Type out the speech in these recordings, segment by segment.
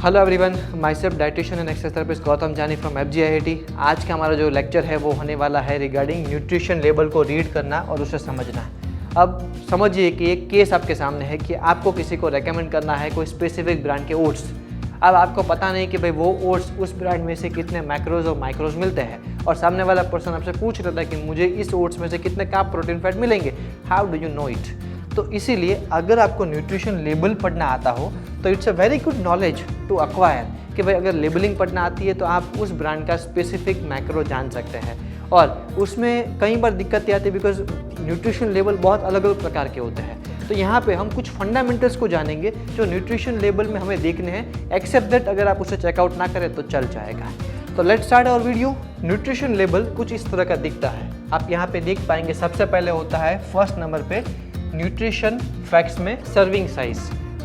Hello everyone, my self dietitian and exercise therapist Gautam जानी from FGIIT। आज का हमारा जो लेक्चर है वो होने वाला है रिगार्डिंग न्यूट्रिशन लेबल को रीड करना और उसे समझना। अब समझिए कि एक केस आपके सामने है कि आपको किसी को रेकमेंड करना है कोई स्पेसिफिक ब्रांड के ओट्स। अब आपको पता नहीं कि भाई वो ओट्स उस ब्रांड में से कितने मैक्रोज और माइक्रोज मिलते हैं, और सामने वाला पर्सन आपसे पूछ रहा था कि मुझे इस ओट्स में से कितने कार्ब, प्रोटीन, फैट मिलेंगे। How do you know it? तो इसीलिए अगर आपको न्यूट्रिशन लेबल पढ़ना आता हो तो it's a very good knowledge to acquire कि भाई अगर लेबलिंग पढ़ना आती है तो आप उस ब्रांड का स्पेसिफिक मैक्रो जान सकते हैं। और उसमें कई बार दिक्कत आती है बिकॉज न्यूट्रिशन लेबल बहुत अलग अलग प्रकार के होते हैं। तो यहाँ पे हम कुछ फंडामेंटल्स को जानेंगे जो न्यूट्रिशन लेबल में हमें देखने हैं, एक्सेप्ट दैट अगर आप उसे चेकआउट ना करें तो चल जाएगा। तो let's start our video. Nutrition label कुछ इस तरह का दिखता है, आप यहाँ पे देख पाएंगे। सबसे पहले होता है फर्स्ट नंबर पे न्यूट्रिशन फैक्ट्स में सर्विंग साइज,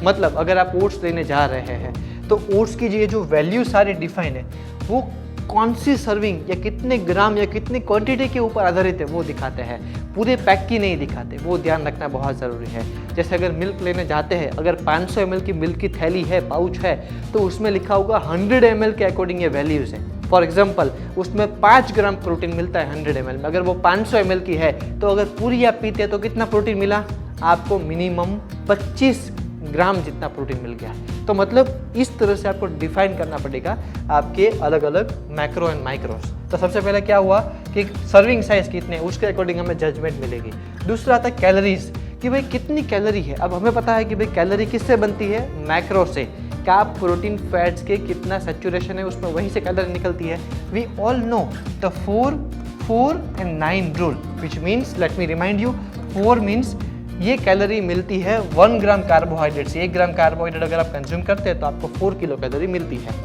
मतलब अगर आप ओट्स लेने जा रहे हैं तो ओट्स की ये जो वैल्यू सारी डिफाइन है वो कौन सी सर्विंग या कितने ग्राम या कितनी क्वांटिटी के ऊपर आधारित है वो दिखाते हैं, पूरे पैक की नहीं दिखाते। वो ध्यान रखना बहुत ज़रूरी है। जैसे अगर मिल्क लेने जाते हैं, अगर 500 ml की मिल्क की थैली है, पाउच है, तो उसमें लिखा होगा 100 ml के अकॉर्डिंग ये वैल्यूज़ है। फॉर एग्जाम्पल उसमें 5 ग्राम प्रोटीन मिलता है 100 ml में। अगर वो 500 ml की है तो अगर पूरी आप पीते हैं तो कितना प्रोटीन मिला आपको? मिनिमम 25 ग्राम जितना प्रोटीन मिल गया है। तो मतलब इस तरह से आपको डिफाइन करना पड़ेगा आपके अलग अलग मैक्रो एंड माइक्रोस। तो सबसे पहले क्या हुआ कि सर्विंग साइज कितने, उसके अकॉर्डिंग हमें जजमेंट मिलेगी। दूसरा आता है कैलोरीज, कि भाई कितनी कैलोरी है। अब हमें पता है कि भाई कैलोरी किससे बनती है? मैक्रो से। कार्ब, प्रोटीन, फैट्स के कितना सैचुरेशन है उसमें वहीं से कैलोरी निकलती है। We all know the 4 and 9 rule, which means, let me remind you, 4 means ये कैलोरी मिलती है 1 ग्राम कार्बोहाइड्रेट से। 1 ग्राम कार्बोहाइड्रेट अगर आप कंज्यूम करते हैं तो आपको 4 किलो कैलोरी मिलती है।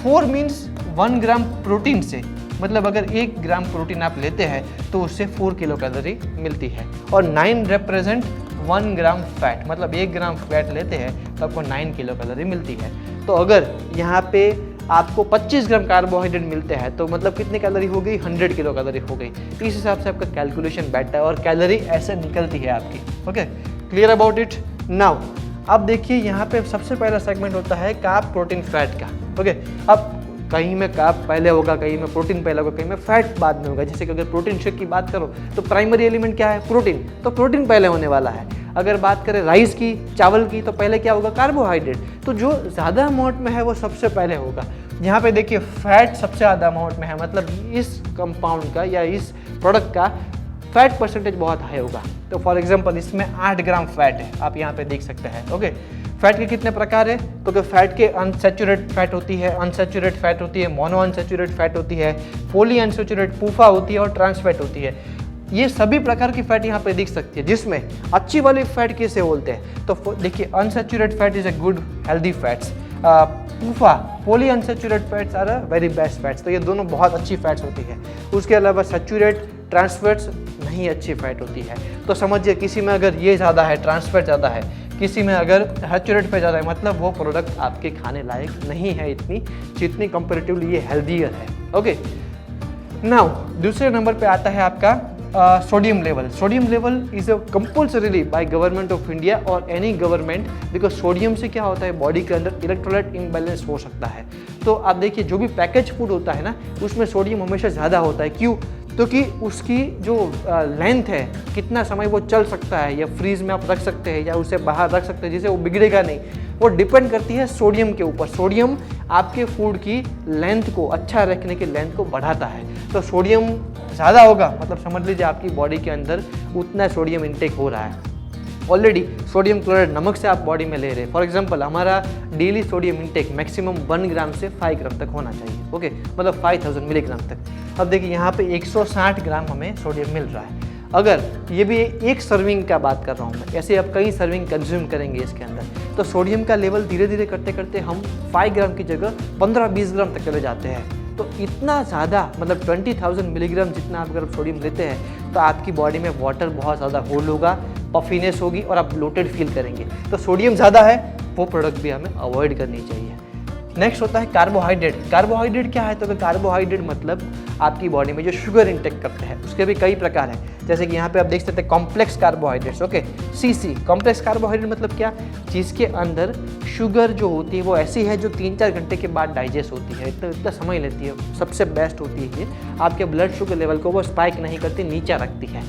4 मीन्स 1 ग्राम प्रोटीन से, मतलब अगर 1 ग्राम प्रोटीन आप लेते हैं तो उससे 4 किलो कैलोरी मिलती है। और 9 रिप्रेजेंट 1 ग्राम फैट, मतलब 1 ग्राम फैट लेते हैं तो आपको 9 किलो कैलोरी मिलती है। तो अगर यहाँ पे आपको 25 ग्राम कार्बोहाइड्रेट मिलते हैं तो मतलब कितनी कैलोरी हो गई? 100 किलो कैलोरी हो गई। इस हिसाब से आपका कैलकुलेशन बैठता है और कैलोरी ऐसे निकलती है आपकी। Okay, clear about it now. अब देखिए यहाँ पे सबसे पहला सेगमेंट होता है कार्ब, प्रोटीन, फैट का। ओके, अब कहीं में कार्ब पहले होगा, कहीं में प्रोटीन पहले होगा, कहीं में फैट बाद में होगा। जैसे कि अगर प्रोटीन शेक की बात करो तो प्राइमरी एलिमेंट क्या है? प्रोटीन, तो प्रोटीन पहले होने वाला है। अगर बात करें राइस की, चावल की, तो पहले क्या होगा? कार्बोहाइड्रेट। तो जो ज़्यादा अमाउंट में है वो सबसे पहले होगा। यहाँ पे देखिए फैट सबसे ज़्यादा अमाउंट में है, मतलब इस कंपाउंड का या इस प्रोडक्ट का फैट परसेंटेज बहुत हाई होगा। तो फॉर एग्जांपल इसमें 8 ग्राम फैट है, आप यहाँ पे देख सकते हैं। ओके, फैट के कितने प्रकार है? तो कि फैट के अनसैचुरेट फैट होती है, अनसैचुरेट फैट होती है, मोनो अनसैचुरेट फैट होती है, पॉली अनसैचुरेट, पूफा होती है और ट्रांस फैट होती है। ये सभी प्रकार की फैट यहाँ पे दिख सकती है, जिसमें अच्छी वाली फैट किसे बोलते हैं? तो देखिए unsaturated fat is a good healthy fats, PUFA, polyunsaturated fats are a very best fats. तो ये दोनों बहुत अच्छी फैट्स होती है। उसके अलावा सैचुरेट, ट्रांस फैट्स नहीं अच्छी फैट होती है। तो समझिए किसी में अगर ये ज़्यादा है, ट्रांस फैट ज़्यादा है, किसी में अगर सैचुरेट पे ज़्यादा है, मतलब वो प्रोडक्ट आपके खाने लायक नहीं है इतनी, जितनी कंपेरेटिवली ये हेल्दियर है। ओके, नाउ दूसरे नंबर पे आता है आपका sodium level. Sodium level is a compulsorily by government of India और एनी गवर्नमेंट, बिकॉज सोडियम से क्या होता है बॉडी के अंदर इलेक्ट्रोलाइट इम्बैलेंस हो सकता है। तो आप देखिए जो भी पैकेज फूड होता है ना उसमें सोडियम हमेशा ज़्यादा होता है। क्यों? क्योंकि उसकी जो लेंथ है, कितना समय वो चल सकता है, या फ्रीज में आप रख सकते हैं या उसे बाहर रख सकते हैं जिससे वो बिगड़ेगा नहीं, वो डिपेंड करती है सोडियम के ऊपर। सोडियम आपके फूड की लेंथ को, अच्छा रखने की लेंथ को बढ़ाता है। तो सोडियम ज़्यादा होगा मतलब समझ लीजिए आपकी बॉडी के अंदर उतना सोडियम इंटेक हो रहा है। ऑलरेडी सोडियम क्लोराइड नमक से आप बॉडी में ले रहे हैं। फॉर एग्जांपल हमारा डेली सोडियम इंटेक मैक्सिमम 1 ग्राम से 5 ग्राम तक होना चाहिए। ओके, मतलब 5000 मिलीग्राम तक। अब देखिए यहाँ पे 160 ग्राम हमें सोडियम मिल रहा है। अगर ये भी एक सर्विंग का बात कर रहा हूँ मैं, ऐसे आप कई सर्विंग कंज्यूम करेंगे इसके अंदर, तो सोडियम का लेवल धीरे धीरे करते करते हम 5 ग्राम की जगह 15-20 ग्राम तक चले जाते हैं। तो इतना ज़्यादा, मतलब 20,000 मिलीग्राम जितना आप अगर सोडियम लेते हैं तो आपकी बॉडी में वाटर बहुत ज़्यादा होल होगा, पफीनेस होगी और आप ब्लोटेड फील करेंगे। तो सोडियम ज़्यादा है वो प्रोडक्ट भी हमें अवॉइड करनी चाहिए। नेक्स्ट होता है कार्बोहाइड्रेट। कार्बोहाइड्रेट क्या है? तो कार्बोहाइड्रेट मतलब आपकी बॉडी में जो शुगर इंटेक करते हैं उसके भी कई प्रकार हैं, जैसे कि यहाँ पे आप देख सकते हैं complex carbohydrates. Okay, CC complex carbohydrate मतलब क्या? जिसके अंदर शुगर जो होती है वो ऐसी है जो 3-4 घंटे के बाद डाइजेस्ट होती है, इतना समय लेती है, सबसे बेस्ट होती है ये, आपके ब्लड शुगर लेवल को वो स्पाइक नहीं करती, नीचा रखती है।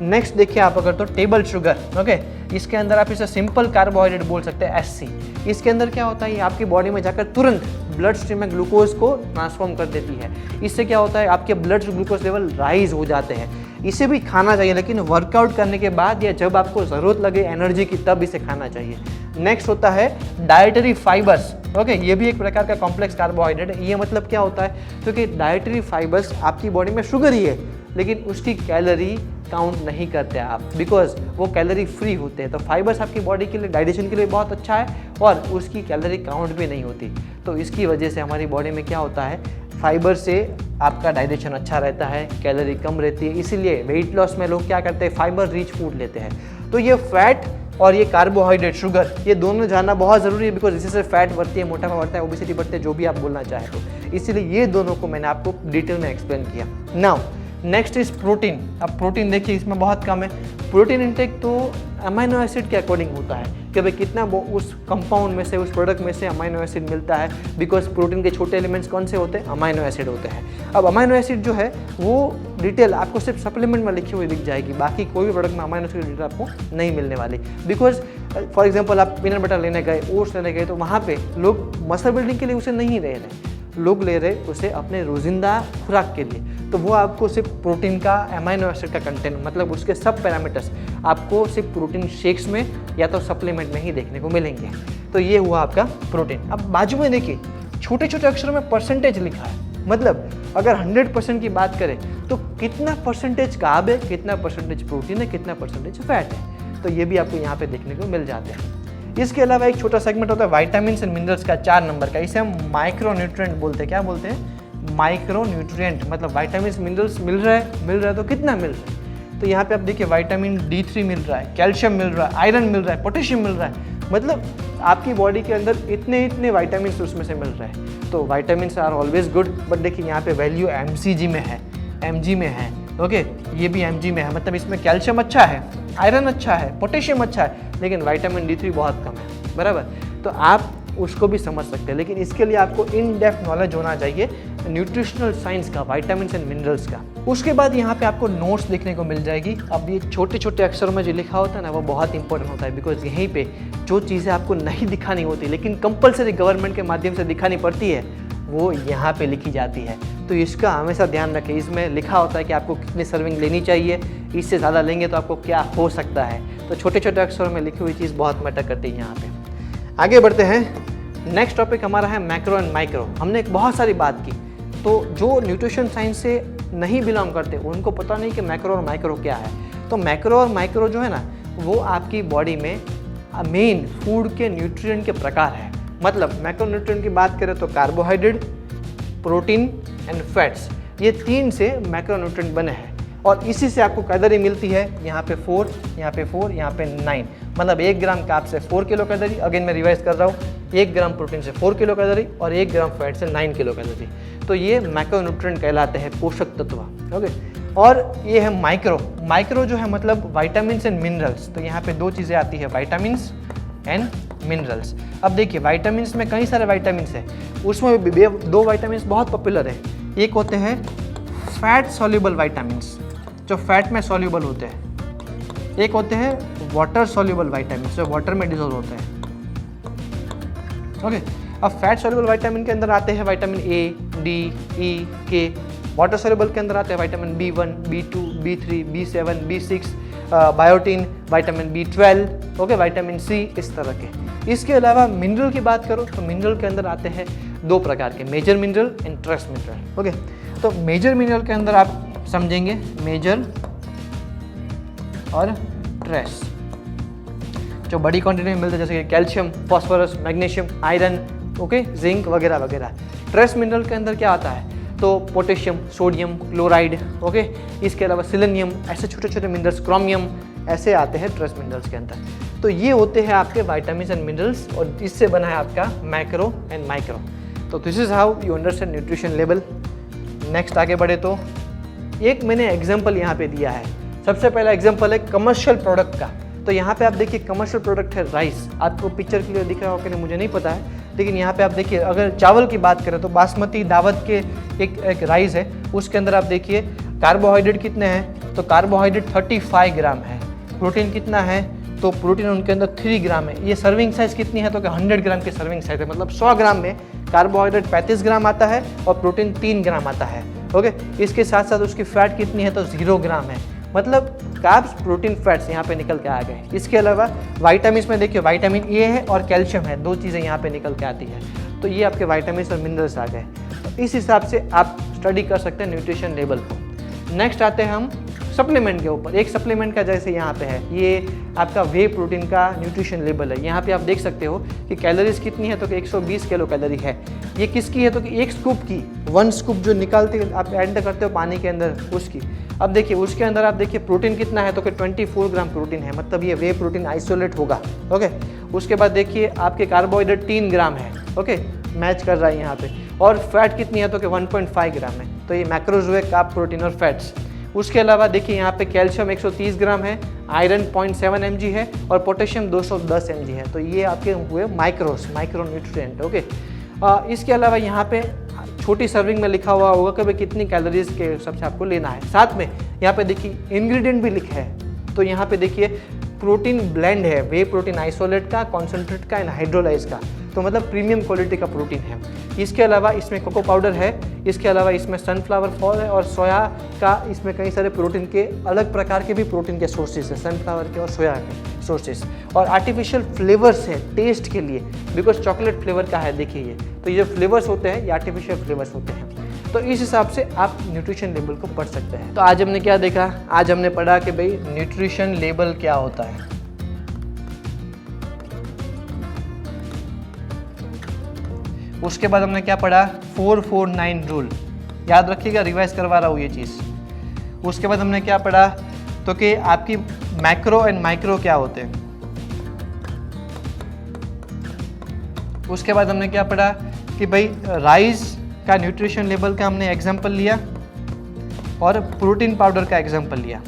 नेक्स्ट देखिए आप अगर तो टेबल शुगर। ओके, इसके अंदर आप इसे सिंपल कार्बोहाइड्रेट बोल सकते हैं, SC। इसके अंदर क्या होता है? ये आपकी बॉडी में जाकर तुरंत ब्लड स्ट्रीम में ग्लूकोज को ट्रांसफॉर्म कर देती है। इससे क्या होता है? आपके ब्लड ग्लूकोज लेवल राइज हो जाते हैं। इसे भी खाना चाहिए, लेकिन वर्कआउट करने के बाद या जब आपको ज़रूरत लगे एनर्जी की तब इसे खाना चाहिए। नेक्स्ट होता है डाइटरी फाइबर्स। ओके, ये भी एक प्रकार का कॉम्प्लेक्स कार्बोहाइड्रेट है। ये मतलब क्या होता है? क्योंकि डाइटरी फाइबर्स आपकी बॉडी में शुगर ही है, लेकिन उसकी कैलोरी काउंट नहीं करते आप, बिकॉज वो कैलोरी फ्री होते हैं। तो फाइबर्स आपकी बॉडी के लिए, डाइजेशन के लिए बहुत अच्छा है और उसकी कैलोरी काउंट भी नहीं होती। तो इसकी वजह से हमारी बॉडी में क्या होता है? फाइबर से आपका डाइजेशन अच्छा रहता है, कैलोरी कम रहती है। इसीलिए वेट लॉस में लोग क्या करते हैं? फाइबर रिच फूड लेते हैं। तो ये फैट और ये कार्बोहाइड्रेट, शुगर, ये दोनों जानना बहुत ज़रूरी है, बिकॉज इसी से फैट बढ़ती है, मोटापा बढ़ता है, ओबेसिटी बढ़ती है, जो भी आप बोलना चाहे तो। इसीलिए ये दोनों को मैंने आपको डिटेल में एक्सप्लेन किया। Now next is protein. अब प्रोटीन देखिए इसमें बहुत कम है। प्रोटीन इंटेक तो अमाइनो एसिड के अकॉर्डिंग होता है कि भाई कितना वो उस कंपाउंड में से, उस प्रोडक्ट में से अमाइनो एसिड मिलता है, बिकॉज प्रोटीन के छोटे एलिमेंट्स कौन से होते हैं? अमाइनो एसिड होते हैं। अब अमाइनो एसिड जो है वो डिटेल आपको सिर्फ सप्लीमेंट में लिखी हुई दिख जाएगी, बाकी कोई भी प्रोडक्ट में अमाइनो एसिड डिटेल आपको नहीं मिलने वाली। बिकॉज फॉर एग्जाम्पल आप पीनट बटर लेने गए, ओट्स लेने गए, तो वहाँ पे लोग मसल बिल्डिंग के लिए उसे नहीं ले रहे, लोग ले रहे उसे अपने रोजिंदा खुराक के लिए। तो वो आपको सिर्फ प्रोटीन का, अमाइनो एसिड का कंटेंट, मतलब उसके सब पैरामीटर्स आपको सिर्फ प्रोटीन शेक्स में या तो सप्लीमेंट में ही देखने को मिलेंगे। तो ये हुआ आपका प्रोटीन। अब बाजू में देखिए छोटे छोटे अक्षरों में परसेंटेज लिखा है, मतलब अगर 100% की बात करें तो कितना परसेंटेज कार्ब है, कितना परसेंटेज प्रोटीन है, कितना परसेंटेज फैट है। तो ये भी आपको यहाँ पे देखने को मिल जाते हैं। इसके अलावा एक छोटा सेगमेंट होता है विटामिन्स एंड मिनरल्स का, 4 नंबर का। इसे हम माइक्रो न्यूट्रिएंट बोलते हैं। क्या बोलते हैं? Micro nutrient. मतलब विटामिन्स मिनरल्स मिल रहा है तो कितना मिल रहा है? तो यहाँ पे आप देखिए विटामिन D3 मिल रहा है, कैल्शियम मिल रहा है, आयरन मिल रहा है, पोटेशियम मिल रहा है, मतलब आपकी बॉडी के अंदर इतने विटामिन्स उसमें से मिल रहे हैं। तो vitamins are always good, but देखिए यहाँ पे वैल्यू mg में है, mg में है। ओके, ये भी mg में है, मतलब इसमें कैल्शियम अच्छा है, आयरन अच्छा है, पोटेशियम अच्छा है, लेकिन विटामिन D3 बहुत कम है, बराबर। तो आप उसको भी समझ सकते हैं, लेकिन इसके लिए आपको इन डेप्थ नॉलेज होना चाहिए न्यूट्रिशनल साइंस का, विटामिन्स एंड मिनरल्स का। उसके बाद यहाँ पे आपको नोट्स देखने को मिल जाएगी। अब ये छोटे छोटे अक्षरों में जो लिखा होता है ना, वो बहुत इंपॉर्टेंट होता है, बिकॉज यहीं पे जो चीज़ें आपको नहीं दिखानी होती लेकिन कंपलसरी गवर्नमेंट के माध्यम से दिखानी पड़ती है, वो यहाँ पे लिखी जाती है। तो इसका हमेशा ध्यान रखें। इसमें लिखा होता है कि आपको कितनी सर्विंग लेनी चाहिए, इससे ज़्यादा लेंगे तो आपको क्या हो सकता है। तो छोटे छोटे अक्षरों में लिखी हुई चीज़ बहुत मैटर करती है यहाँ पे। आगे बढ़ते हैं। नेक्स्ट टॉपिक हमारा है मैक्रो एंड माइक्रो। हमने एक बहुत सारी बात की, तो जो न्यूट्रिशन साइंस से नहीं बिलोंग करते उनको पता नहीं कि मैक्रो और माइक्रो क्या है। तो मैक्रो और माइक्रो जो है ना, वो आपकी बॉडी में मेन फूड के न्यूट्रिएंट के प्रकार है। मतलब मैक्रो न्यूट्रिएंट की बात करें तो कार्बोहाइड्रेट, प्रोटीन एंड फैट्स, ये 3 से मैक्रो न्यूट्रिएंट बने हैं और इसी से आपको कैलोरी मिलती है। यहाँ पे 4, यहाँ पे 4, यहाँ पे 9, मतलब 1 ग्राम कार्ब से 4 किलो कैलोरी। अगेन मैं रिवाइज कर रहा हूँ, 1 ग्राम प्रोटीन से 4 किलो कैलोरी और 1 ग्राम फैट से 9 किलो कैलोरी। तो ये मैक्रोन्यूट्रिएंट कहलाते हैं, पोषक तत्व। ओके, और ये है माइक्रो। माइक्रो जो है मतलब विटामिन्स एंड मिनरल्स। तो यहाँ पे 2 चीज़ें आती है, विटामिन्स एंड मिनरल्स। अब देखिए विटामिन्स में कई सारे विटामिन्स हैं, उसमें 2 विटामिन्स बहुत पॉपुलर है। एक होते हैं फैट सॉल्युबल विटामिन्स, जो फैट में सॉल्युबल होते हैं। एक होते हैं वाटर सॉल्युबल विटामिन्स, जो वाटर में डिसॉल्व होते हैं। ओके, अब फैट सॉल्युबल विटामिन के अंदर आते हैं vitamin A, D, E, K। Water soluble के अंदर आते हैं vitamin B1, B2, B3, B7, B6, biotin, vitamin B12, okay, vitamin C, इस तरह के। इसके अलावा मिनरल की बात करो तो मिनरल के अंदर आते हैं 2 प्रकार के, major mineral and trace mineral. Okay, तो मेजर मिनरल के अंदर आप समझेंगे मेजर और ट्रेस, जो बड़ी क्वांटिटी में मिलते हैं, जैसे कि calcium, phosphorus, magnesium, iron, okay, zinc वगैरह वगैरह। ट्रेस मिनरल के अंदर क्या आता है तो पोटेशियम, सोडियम, क्लोराइड, ओके, इसके अलावा सिलेनियम, ऐसे छोटे छोटे मिनरल्स, क्रोमियम, ऐसे आते हैं ट्रेस मिनरल्स के अंदर। तो ये होते हैं आपके विटामिन्स एंड मिनरल्स और इससे बना है आपका मैक्रो एंड माइक्रो। तो this is how you understand nutrition label. Next आगे बढ़े तो एक मैंने एग्जाम्पल यहाँ पे दिया है। सबसे पहला एग्जाम्पल है कमर्शियल प्रोडक्ट का। तो यहाँ पे आप देखिए कमर्शियल प्रोडक्ट है राइस। आपको पिक्चर क्लियर दिख रहा होगा कि नहीं मुझे नहीं पता है, लेकिन यहाँ पे आप देखिए अगर चावल की बात करें तो बासमती दावत के एक राइस है, उसके अंदर आप देखिए कार्बोहाइड्रेट कितने हैं, तो कार्बोहाइड्रेट 35 ग्राम है। प्रोटीन कितना है, तो प्रोटीन उनके अंदर 3 ग्राम है। ये सर्विंग साइज़ कितनी है, तो 100 ग्राम की सर्विंग साइज़ है, मतलब 100 ग्राम में कार्बोहाइड्रेट 35 ग्राम आता है और प्रोटीन 3 ग्राम आता है। ओके, इसके साथ साथ उसकी फैट कितनी है, तो 0 ग्राम है। मतलब कार्ब्स, प्रोटीन, फैट्स यहाँ पे निकल के आ गए। इसके अलावा वाइटामिन में देखिए विटामिन ए है और कैल्शियम है, 2 चीज़ें यहाँ पे निकल के आती है। तो ये आपके विटामिन और मिनरल्स आ गए। तो इस हिसाब से आप स्टडी कर सकते हैं न्यूट्रिशन लेवल को। नेक्स्ट आते हैं हम सप्लीमेंट के ऊपर। एक सप्लीमेंट का जैसे यहाँ पे है, ये आपका वे प्रोटीन का न्यूट्रिशन लेवल है। यहाँ पे आप देख सकते हो कि कैलोरीज कितनी है, तो कि 120 किलो कैलोरी है। ये किसकी है, तो कि एक स्कूप की, 1 स्कूप जो निकालते आप एंटर करते हो पानी के अंदर उसकी। अब देखिए उसके अंदर आप देखिए प्रोटीन कितना है, तो कि 24 ग्राम प्रोटीन है, मतलब ये वे प्रोटीन आइसोलेट होगा। ओके, उसके बाद देखिए आपके कार्बोहाइड्रेट 3 ग्राम है। ओके, मैच कर रहा है यहाँ पे। और फैट कितनी है, तो कि 1.5 ग्राम है। तो ये मैक्रोज हुए कार्ब, प्रोटीन और फैट्स। उसके अलावा देखिए यहाँ पे कैल्शियम 130 ग्राम है, आयरन 0.7 mg है और पोटेशियम 210 mg है। तो ये आपके हुए माइक्रो न्यूट्रिएंट। ओके, इसके अलावा यहाँ पे छोटी सर्विंग में लिखा हुआ होगा कि भाई कितनी कैलोरीज के हिसाब से आपको लेना है। साथ में यहाँ पे देखिए इंग्रेडिएंट भी लिखा है। तो यहाँ पे देखिए प्रोटीन ब्लेंड है, वे प्रोटीन आइसोलेट का, कॉन्सेंट्रेट का एंड हाइड्रोलाइज का। तो मतलब प्रीमियम क्वालिटी का प्रोटीन है। इसके अलावा इसमें कोको पाउडर है, इसके अलावा इसमें सनफ्लावर फॉल है और सोया का, इसमें कई सारे प्रोटीन के अलग प्रकार के भी प्रोटीन के सोर्सेज हैं, सनफ्लावर के और सोया के सोर्सेज। और आर्टिफिशियल फ्लेवर्स है टेस्ट के लिए, बिकॉज चॉकलेट फ्लेवर का है। देखिए ये तो ये जो फ्लेवर्स होते हैं ये आर्टिफिशियल फ्लेवर्स होते हैं। तो इस हिसाब से आप न्यूट्रिशन लेबल को पढ़ सकते हैं। तो आज हमने क्या देखा, आज हमने पढ़ा कि भाई न्यूट्रिशन लेबल क्या होता है। उसके बाद हमने क्या पढ़ा, 449 रूल, याद रखिएगा, रिवाइज करवा रहा हूँ ये चीज़। उसके बाद हमने क्या पढ़ा, तो कि आपकी मैक्रो एंड माइक्रो क्या होते हैं। उसके बाद हमने क्या पढ़ा कि भाई राइस का न्यूट्रिशन लेवल का हमने एग्जाम्पल लिया और प्रोटीन पाउडर का एग्जाम्पल लिया।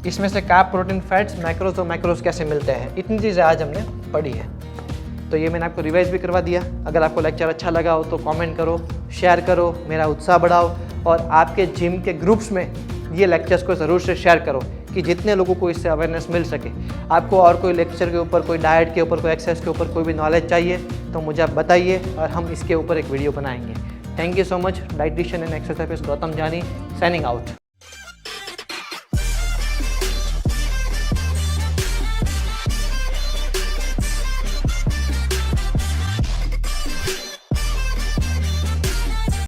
इसमें से कार्ब, प्रोटीन, फैट्स, मैक्रोज और मैक्रोज कैसे मिलते हैं, इतनी चीज़ें आज हमने पढ़ी है। तो ये मैंने आपको रिवाइज भी करवा दिया। अगर आपको लेक्चर अच्छा लगा हो तो कमेंट करो, शेयर करो, मेरा उत्साह बढ़ाओ और आपके जिम के ग्रुप्स में ये लेक्चर्स को ज़रूर से शेयर करो कि जितने लोगों को इससे अवेयरनेस मिल सके। आपको और कोई लेक्चर के ऊपर, कोई डाइट के ऊपर, कोई एक्सरसाइज के ऊपर कोई भी नॉलेज चाहिए तो मुझे आप बताइए और हम इसके ऊपर एक वीडियो बनाएंगे। Thank you so much. Dietitian and exercise Gautam जानी, साइनिंग आउट।